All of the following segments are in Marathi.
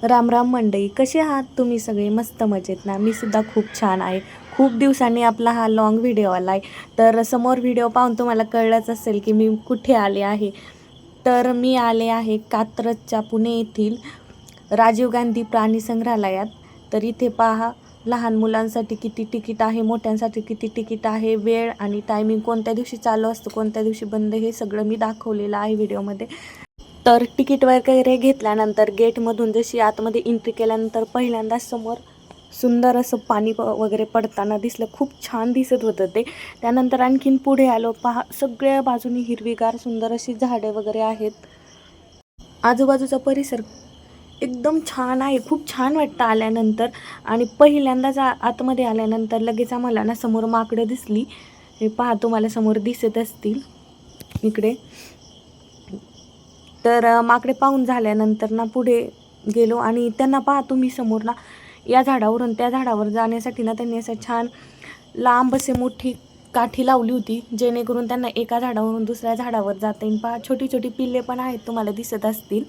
राम राम मंडळी, कसे आहात तुम्ही सगळे? मस्त मजेत ना? मी सुद्धा खूप छान आहे. खूप दिवसांनी आपला हा लॉंग व्हिडिओ आला आहे. तर समोर व्हिडिओ पाहून तुम्हाला कळलंच असेल की मी कुठे आले आहे. तर मी आले आहे कात्रजच्या पुणे येथील राजीव गांधी प्राणी संग्रहालयात. तर इथे पहा, लहान मुलांसाठी किती तिकीट आहे, मोठ्यांसाठी किती तिकीट आहे, वेळ आणि टायमिंग, कोणत्या दिवशी चालू असतं, कोणत्या दिवशी बंद, हे सगळं मी दाखवलेलं आहे व्हिडिओमध्ये. तर तिकीट वगैरे घेतल्यानंतर गेटमधून जशी आतमध्ये एंट्री केल्यानंतर पहिल्यांदाच समोर सुंदर असं पाणी वगैरे पडताना दिसलं. खूप छान दिसत होतं ते. त्यानंतर आणखीन पुढे आलो, पहा सगळ्या बाजूनी हिरवीगार सुंदर अशी झाडे वगैरे आहेत. आजूबाजूचा परिसर एकदम छान आहे. खूप छान वाटतं आल्यानंतर. आणि पहिल्यांदाच आतमध्ये आल्यानंतर लगेच आम्हाला ना समोर माकडं दिसली. हे पहा, तुम्हाला समोर दिसत असतील इकडे. तर माकडे पाहून झाल्यानंतर ना पुढे गेलो आणि त्यांना पहा तुम्ही समोर ना, या झाडावरून त्या झाडावर जाण्यासाठी ना त्यांनी असं छान लांब असे मोठी काठी लावली होती, जेणेकरून त्यांना एका झाडावरून दुसऱ्या झाडावर जाता येईल. पहा, छोटी छोटी पिल्ले पण आहेत, तुम्हाला दिसत असतील.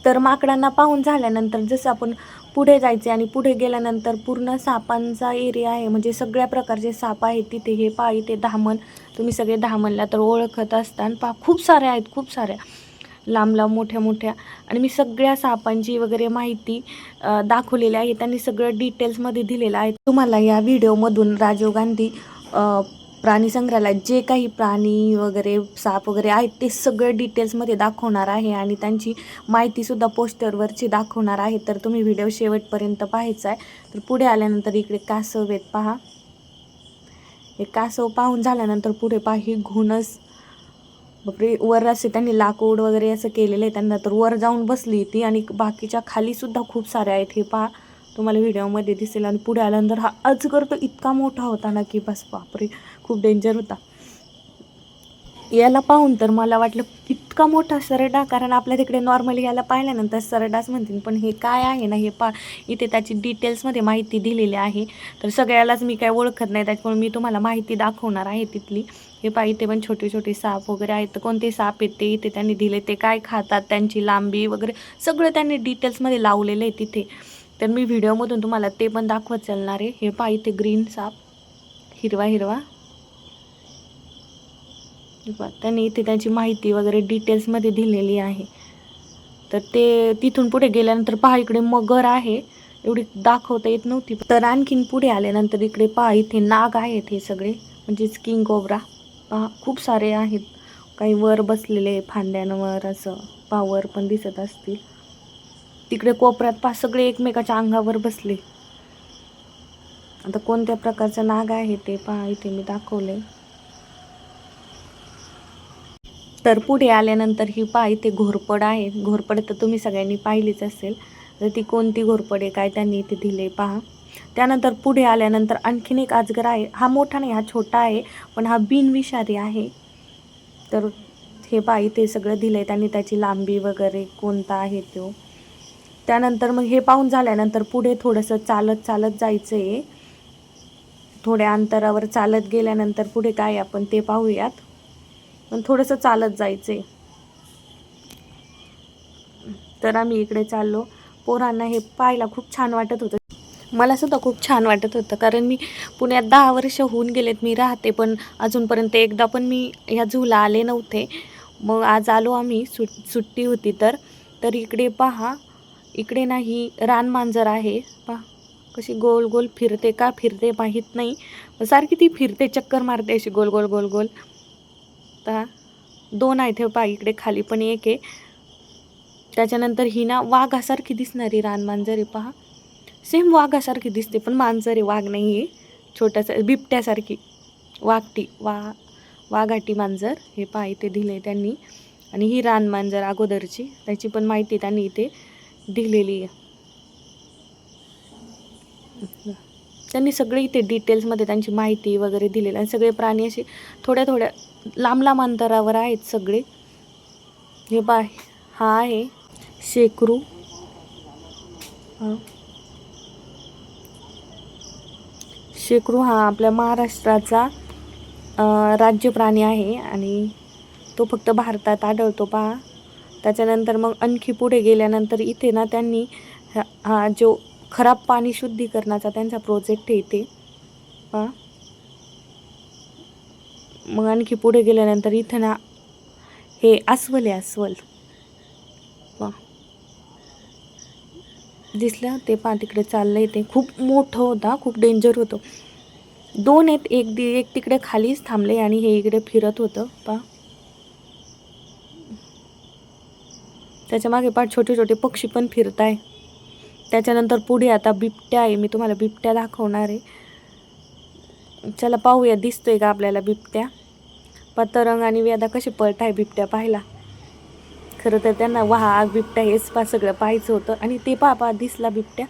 तर माकडांना पाहून झाल्यानंतर जसं आपण पुढे जायचे आणि पुढे गेल्यानंतर पूर्ण सापांचा एरिया आहे. म्हणजे सगळ्या प्रकारचे साप आहेत तिथे. हे पहा, इथे धामण, तुम्ही सगळे धामणला तर ओळखत असताना. पहा, खूप साऱ्या आहेत, खूप साऱ्या, लांब लांब मोठ्या मोठ्या. आणि मी सगळ्या सापांची वगैरे माहिती दाखवलेली आहे. त्यांनी सगळं डिटेल्समध्ये दिलेलं आहे. तुम्हाला या व्हिडिओमधून राजीव गांधी प्राणी संग्रहालयात जे काही प्राणी वगैरे साप वगैरे आहेत ते सगळे डिटेल्समध्ये दाखवणार आहे आणि त्यांची माहितीसुद्धा पोस्टरवरची दाखवणार आहे. तर तुम्ही व्हिडिओ शेवटपर्यंत पाहायचा आहे. तर पुढे आल्यानंतर इकडे कासव आहेत पहा. हे कासव पाहून झाल्यानंतर पुढे पहा, ही घुणस, बापरे, वर असे त्यांनी लाकूड वगैरे असं केलेलं आहे त्यांना. तर वर जाऊन बसली ती आणि बाकीच्या खालीसुद्धा खूप साऱ्या आहेत. हे पहा, तुम्हाला व्हिडिओमध्ये दिसेल. आणि पुढे आल्यानंतर हा अजगर तर इतका मोठा होता ना की बस, बापरे, खूप डेंजर होता. याला पाहून तर मला वाटलं इतका मोठा सरडा, कारण आपल्या तिकडे नॉर्मली याला पाहिल्यानंतर सरडाच म्हणतील, पण हे काय आहे ना, हे इथे त्याची डिटेल्समध्ये माहिती दिलेली आहे. तर सगळ्यालाच मी काय ओळखत नाही, त्याच्यामुळे मी तुम्हाला माहिती दाखवणार आहे तिथली. हे पहा, इथे पण छोटे छोटे साप वगैरे आहेत. तर कोणते साप आहेत ते इथे त्यांनी दिले, ते काय खातात, त्यांची लांबी वगैरे सगळं त्यांनी डिटेल्समध्ये लावलेलं आहे तिथे. तर मी व्हिडिओमधून तुम्हाला ते पण दाखवत चालणार आहे. हे पहा, इथे ग्रीन साप, हिरवा हिरवा, त्यांनी इथे त्याची माहिती वगैरे डिटेल्समध्ये दिलेली आहे. तर ते तिथून पुढे गेल्यानंतर पहा, इकडे मगर आहे, एवढी दाखवता येत नव्हती. तर आणखीन पुढे आल्यानंतर इकडे पहा, इथे नाग आहेत हे सगळे, म्हणजेच किंग कोब्रा. पहा, खूप सारे आहेत. काही वर बसलेले फांद्यांवर, असं पहा, वर पण दिसत असतील. तिकडे कोपऱ्यात पहा, सगळे एकमेकाच्या अंगावर बसले. आता कोणत्या प्रकारचं नाग आहे ते पहा, इथे मी दाखवले. तर पुढे आल्यानंतर ही पहा, इथे घोरपड आहे. घोरपड तर तुम्ही सगळ्यांनी पाहिलीच असेल. तर ती कोणती घोरपड आहे काय त्यांनी इथे दिले पहा. त्यानंतर पुढे आल्यानंतर आणखीन एक अजगर आहे. हा मोठा नाही, हा छोटा आहे, पण हा बिनविषारी आहे. तर हे पहा, इथे सगळं दिलं आहे त्यांनी, त्याची लांबी वगैरे कोणता आहे तो. त्यानंतर मग हे पाहून झाल्यानंतर पुढे थोडंसं चालत चालत जायचं आहे. थोड्या अंतरावर चालत गेल्यानंतर पुढे काय आपण ते पाहूयात. पण थोडंसं चालत जायचं आहे. तर आम्ही इकडे चाललो. पोरांना हे पाहायला खूप छान वाटत होतं. मला सुद्धा खूप छान वाटत होतं, कारण मी पुण्यात 10 वर्ष होऊन गेलेत मी राहते, पण अजूनपर्यंत एकदा पण मी ह्या झूला आले नव्हते. मग आज आलो आम्ही, सुट्टी होती तर. तर इकडे पहा, इकडे नाही रानमांजर आहे. पहा कशी गोल गोल फिरते, का फिरते माहीत नाही, सारखी ती फिरते, चक्कर मारते अशी गोल गोल गोल गोल. पहा, 2 आहेत. हे पहा, इकडे खाली पण एक आहे. त्याच्यानंतर ही ना वाघासारखी दिसणारी रानमांजर आहे पहा. सेम वाघासारखी दिसते, पण मांजर आहे, वाघ नाही आहे. छोटासा बिबट्यासारखी वाघटी वाघाटी मांजर. हे पहा, इथे दिले त्यांनी. आणि ही रानमांजर अगोदरची, त्याची पण माहिती त्यांनी इथे दिलेली आहे. त्यांनी सगळे इथे डिटेल्समध्ये त्यांची माहिती वगैरे दिलेली आहे. सगळे प्राणी असे थोड्या थोड्या लांब लांब अंतरावर आहेत सगळे. हे पहा, हा आहे शेकरू. शेकरू हा आपल्या महाराष्ट्राचा राज्य प्राणी आहे आणि तो फक्त भारतात आढळतो पहा. त्याच्यानंतर मग आणखी पुढे गेल्यानंतर इथे ना त्यांनी हा जो खराब पाणी शुद्धीकरणाचा त्यांचा प्रोजेक्ट आहे इथे पहा. मग आणखी पुढे गेल्यानंतर इथं ना हे अस्वल आहे, अस्वल पहा. दिसलं ते पहा, तिकडे चाललंय ते. खूप मोठं होता, खूप डेंजर होतं. 2 आहेत, एक तिकडे खालीच थांबले आणि हे इकडे फिरत होतं पहा. त्याच्या मागे पहा छोटे छोटे पक्षी पण फिरत आहे. त्याच्यानंतर पुढे आता बिबट्या आहे, मी तुम्हाला बिबट्या दाखवणार आहे. चला पाहूया दिसतोय का आपल्याला बिबट्या. पतरंग आणि वेदा कसे पळत आहे बिबट्या पाहायला. खरं तर त्यांना वाघ बिबट्या हेच सगळं पाहायचं होतं. आणि ते पहा दिसला बिबट्या.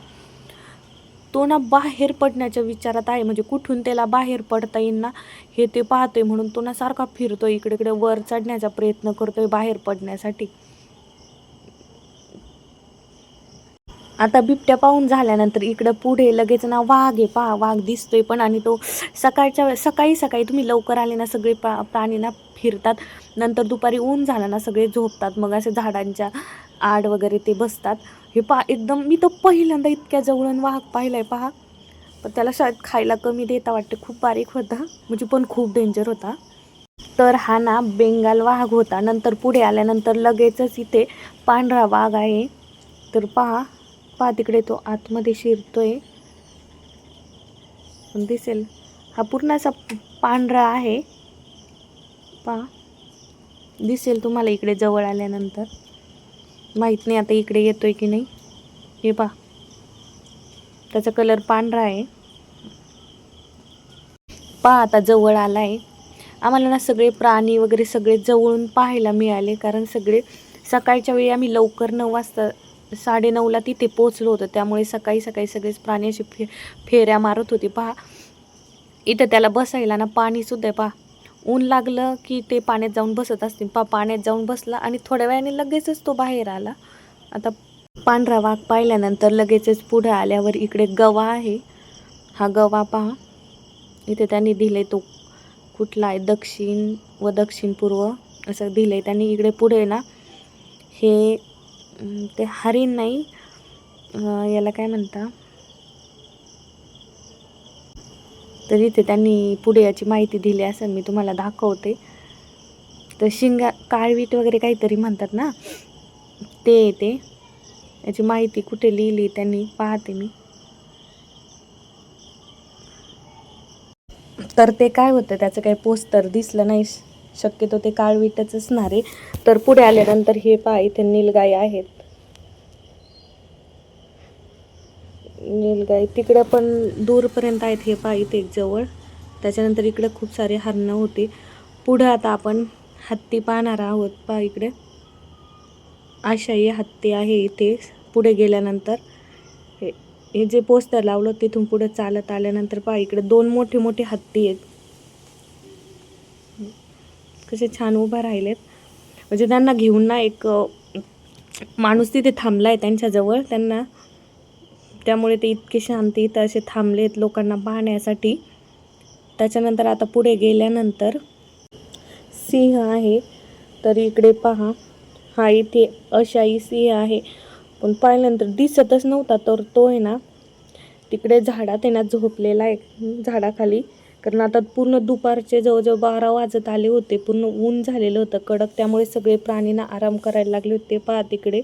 तो ना बाहेर पडण्याच्या विचारात आहे, म्हणजे कुठून त्याला बाहेर पडता येईल ना हे ते पाहतोय, म्हणून तो ना सारखा फिरतोय इकडे इकडे, वर चढण्याचा प्रयत्न करतोय बाहेर पडण्यासाठी. आता बिबट्या पाहून झाल्यानंतर इकडं पुढे लगेच ना वाघ आहे पहा. वाघ दिसतोय पण, आणि तो सकाळी सकाळी तुम्ही लवकर आले ना सगळे प्राणी ना फिरतात. नंतर दुपारी ऊन झालं ना सगळे झोपतात, मग असे झाडांच्या आड वगैरे ते बसतात. हे पहा एकदम, मी तर पहिल्यांदा इतक्या जवळून वाघ पाहिलाय पहा. पण त्याला शायद खायला कमी देता वाटते, खूप बारीक होता म्हणजे, पण खूप डेंजर होता. तर हा ना बेंगाल वाघ होता. नंतर पुढे आल्यानंतर लगेचच इथे पांढरा वाघ आहे. तर पहा तिकडे तो आतमध्ये शिरतोय, पण दिसेल हा पूर्ण असा पांढरा आहे पहा. दिसेल तुम्हाला इकडे जवळ आल्यानंतर, माहीत नाही आता इकडे येतोय की नाही. हे पहा त्याचा कलर पांढरा आहे पहा. आता जवळ आला आहे. आम्हाला ना सगळे प्राणी वगैरे सगळे जवळून पाहायला मिळाले, कारण सगळे सकाळच्या वेळी आम्ही लवकर 9 वाजता 9:30ला तिथे पोचलो होतो. त्यामुळे सकाळी सकाळी सगळेच प्राणी असे फेऱ्या मारत होते पहा. इथं त्याला बसायला ना पाणीसुद्धा आहे पहा. ऊन लागलं की ते पाण्यात जाऊन बसत असतील पहा. पाण्यात जाऊन बसला आणि थोड्या वेळाने लगेचच तो बाहेर आला. आता पांढरा वाघ पाहिल्यानंतर लगेचच पुढे आल्यावर इकडे गवा आहे. हा गवा पहा इथे त्यांनी दिले, तो कुठला आहे, दक्षिण व दक्षिण पूर्व असं दिलं आहे त्यांनी. इकडे पुढे ना हे ते हरिण नाही, याला काय म्हणता, तर इथे त्यांनी पुढे याची माहिती दिली असेल, मी तुम्हाला दाखवते. तर काळवीट वगैरे काहीतरी म्हणतात ना ते याची माहिती कुठे लिहिली त्यांनी पाहते मी. तर ते काय होतं त्याचं काही पोस्टर दिसलं नाही, शक्यतो ते काळवीटच असणार आहे. तर पुढे आल्यानंतर हे पहा इथे नीलगाई आहेत. नीलगाई तिकडं पण दूरपर्यंत आहेत, हे पहा इथे जवळ. त्याच्यानंतर इकडे खूप सारे हरणं होते. पुढं आता आपण हत्ती पाहणार आहोत पहा. इकडे आशाई हत्ती आहे इथे. पुढे गेल्यानंतर हे जे पोस्टर लावलं तिथून पुढे चालत आल्यानंतर पहा इकडे 2 मोठे मोठे हत्ती आहेत, कसे छान उभा राहिलेत. म्हणजे त्यांना घेऊन ना एक माणूस तिथे थांबला आहे त्यांच्याजवळ त्यांना, त्यामुळे ते इतके शांती इथं असे थांबलेत लोकांना पाहण्यासाठी. त्याच्यानंतर आता पुढे गेल्यानंतर सिंह आहे. तर इकडे पहा हा इथे आशाई सिंह आहे, पण पाहिल्यानंतर दिसतच नव्हता. तर तो आहे ना तिकडे झाडात आहे ना झोपलेला आहे झाडाखाली. कारण आता पूर्ण दुपारचे जवळजवळ 12 वाजत आले होते, पूर्ण ऊन झालेलं होतं कडक, त्यामुळे सगळे प्राणींना आराम करायला लागले होते पहा तिकडे.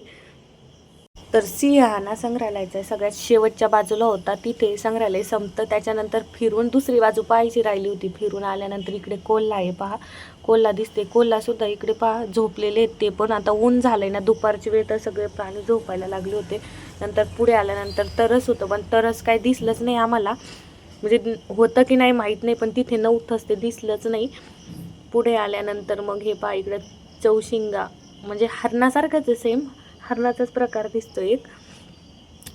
तर सिंह हा ना संग्रहालयाचा सगळ्यात शेवटच्या बाजूला होता. तिथे संग्रहालय संपतं, त्याच्यानंतर फिरून दुसरी बाजू पाहायची राहिली होती. फिरून आल्यानंतर इकडे कोल्हा आहे पहा, कोल्हा दिसते. कोल्हासुद्धा इकडे पहा झोपलेले आहेत ते पण. आता ऊन झालं आहे ना दुपारची वेळ, तर सगळे प्राणी झोपायला लागले होते. नंतर पुढे आल्यानंतर तरस होतं, पण तरस काय दिसलंच नाही आम्हाला, म्हणजे होतं की नाही माहीत नाही, पण तिथे नव्हतंच, ते दिसलंच नाही. पुढे आल्यानंतर मग हे पहा इकडे चौशिंगा, म्हणजे हरणासारखंच आहे सेम, हरणाचाच प्रकार दिसतो एक.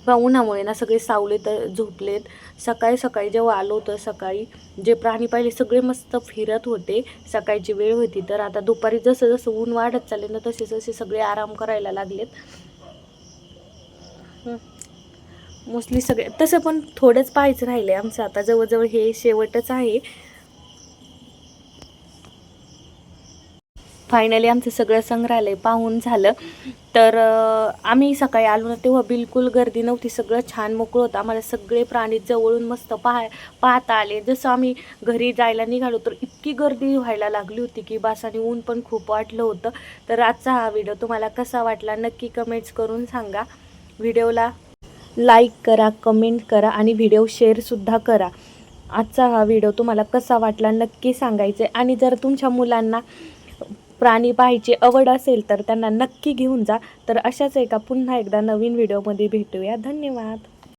उन्हामुळे ना सगळे सावलेत झोपलेत. सकाळी सकाळी जेव्हा आलो होतं, सकाळी जे प्राणी पाहिले सगळे मस्त फिरत होते, सकाळची वेळ होती. तर आता दुपारी जसं जसं ऊन वाढत चालले ना तसे तसे सगळे आराम करायला लागलेत. मोस्टली सगळे तसं, पण थोडंच पाहायचं राहिले आमचं, आता जवळजवळ हे शेवटच आहे. फायनली आमचं सगळं संग्रहालय पाहून झालं. तर आम्ही सकाळी आलो ना तेव्हा बिलकुल गर्दी नव्हती, सगळं छान मोकळं होतं. आम्हाला सगळे प्राणी जवळून मस्त पाहता आले. जसं आम्ही घरी जायला निघालो तर इतकी गर्दी व्हायला लागली होती की बस, आणि ऊन पण खूप वाटलं होतं. तर आजचा हा व्हिडिओ तुम्हाला कसा वाटला नक्की कमेंट्स करून सांगा. व्हिडिओला लाईक करा, कमेंट करा आणि व्हिडिओ शेअरसुद्धा करा. आजचा हा व्हिडिओ तुम्हाला कसा वाटला नक्की सांगायचं आहे. आणि जर तुमच्या मुलांना प्राणी पाहायची आवड असेल तर त्यांना नक्की घेऊन जा. तर अशाच एका पुन्हा एकदा नवीन व्हिडिओमध्ये भेटूया. धन्यवाद.